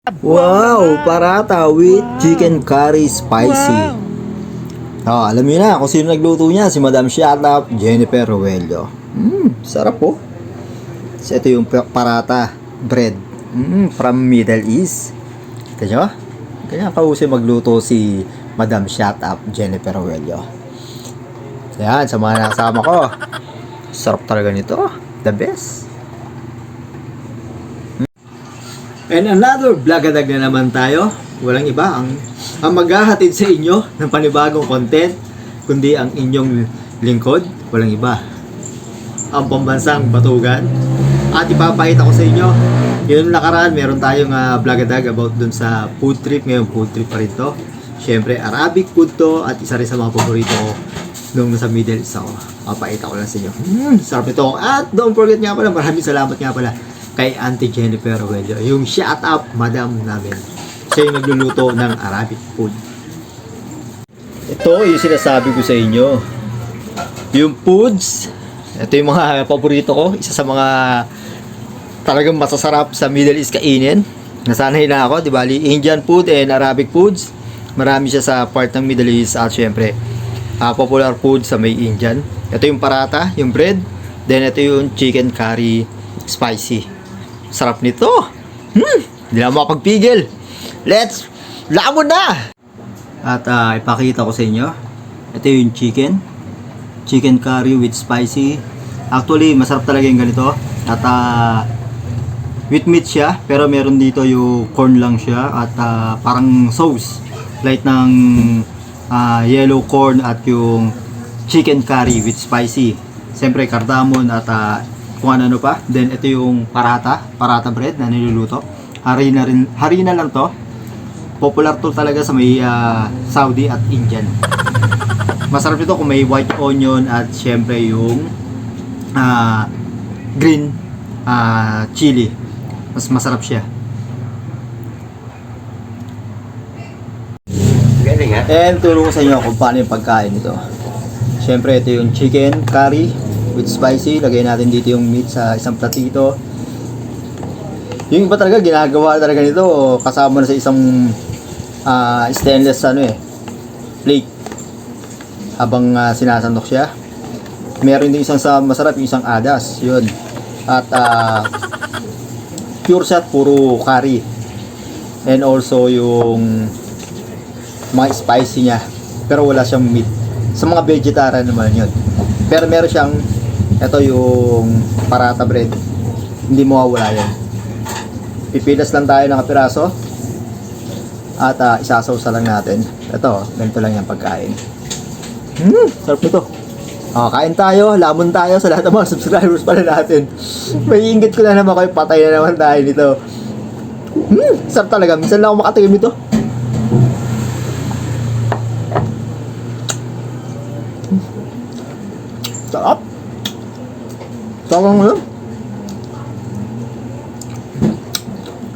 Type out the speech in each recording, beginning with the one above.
Wow, parata with chicken curry spicy. Alam niyo na kung sino nagluto niya, si Madam Shatup Jennifer Roelio. Sarap po. So, ito yung parata bread from Middle East. Kita nyo? Kaya kausay magluto si Madam Shatup Jennifer Roelio. So, yan, sa mga nakasama ko. Sarap talaga nito. The best. And another vlogadag na naman tayo. Walang iba ang maghahatid sa inyo ng panibagong content, kundi ang inyong lingkod. Walang iba, ang pambansang Batugan. At ipapakita ko sa inyo, yun nakaraan meron tayong vlogadag about dun sa food trip. Ngayon food trip pa rin to. Syempre Arabic food to, at isa rin sa mga paborito ko nung nasa Middle East ako. Papakita ko lang sa inyo. Sarap ito. At don't forget nga pala, maraming salamat nga pala kay Auntie Jennifer Roelio, yung shout up madam namin. Siya yung nagluluto ng Arabic food. Ito yung sinasabi ko sa inyo. Yung foods, ito yung mga paborito ko. Isa sa mga talagang masasarap sa Middle East kainin. Nasanay na ako, di ba? Indian food and Arabic foods. Marami siya sa part ng Middle East. At syempre, popular food sa may Indian. Ito yung parata, yung bread. Then ito yung chicken curry spicy. Sarap nito. Hindi na makapagpigil. Let's lamon na! At ipakita ko sa inyo. Ito yung chicken curry with spicy. Actually, masarap talaga yung ganito. At with meat siya, pero meron dito yung corn lang siya. At parang sauce. Light ng yellow corn at yung chicken curry with spicy. Siyempre, cardamom at kung ano pa. Then ito yung parata bread na niluluto. Harina lang to. Popular to talaga sa may Saudi at Indian. Masarap ito kung may white onion at syempre yung green chili. Mas masarap siya. And turo ko sa inyo kung paano yung pagkain nito. Syempre ito yung chicken curry with spicy. Lagay natin dito yung meat sa isang platito. Yung iba talaga ginagawa talaga nito kasama na sa isang stainless plate habang sinasandok siya. Meron din isang sa masarap, yung isang adas yun. At pure shot, puro curry. And also yung mga spicy niya, pero wala siyang meat. Sa mga vegetarian naman yun. Pero meron siyang, ito yung parata bread, hindi mawawala yan. Pipilas lang tayo ng kapiraso at isasawsa lang natin. Ito, ganito lang yung pagkain. Sarap nito. Kain tayo, lamon tayo sa lahat ng mga subscribers pala natin. May inggit ko na naman kayo, patay na naman tayo nito. Sarap talaga, minsan lang ako makatikim ito. Sarap. Sarap nga.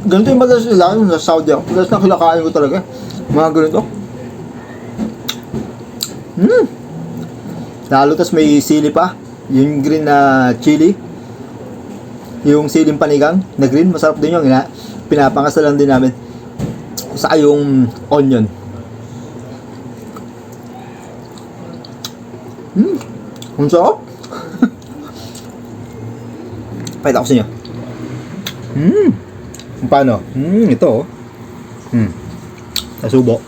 Ganito yung madalas nila sa Saudi ako. Madalas na kilakain ko talaga. Mga ganito. Lalo tas may sili pa. Yung green na chili. Yung siling panigang na green. Masarap din yung pinapangasalan din namin. Saka yung onion. Ang sarap. Pakita ko sa inyo. Paano? Ito. Nasubo.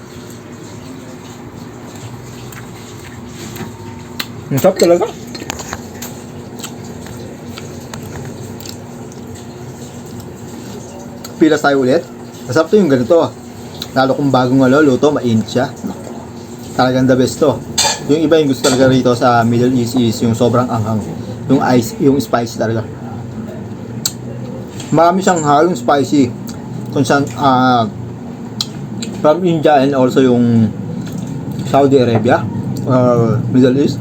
Ang sarap talaga. Pilas tayo ulit. Masarap to yung ganito. Lalo kung bagong luto, mainit siya. Talagang the best to. Yung iba yung gusto talaga rito sa Middle East is yung sobrang anghang. Yung ice, yung spicy talaga. Marami siyang halong spicy. Kung saan from India and also yung Saudi Arabia, Middle East.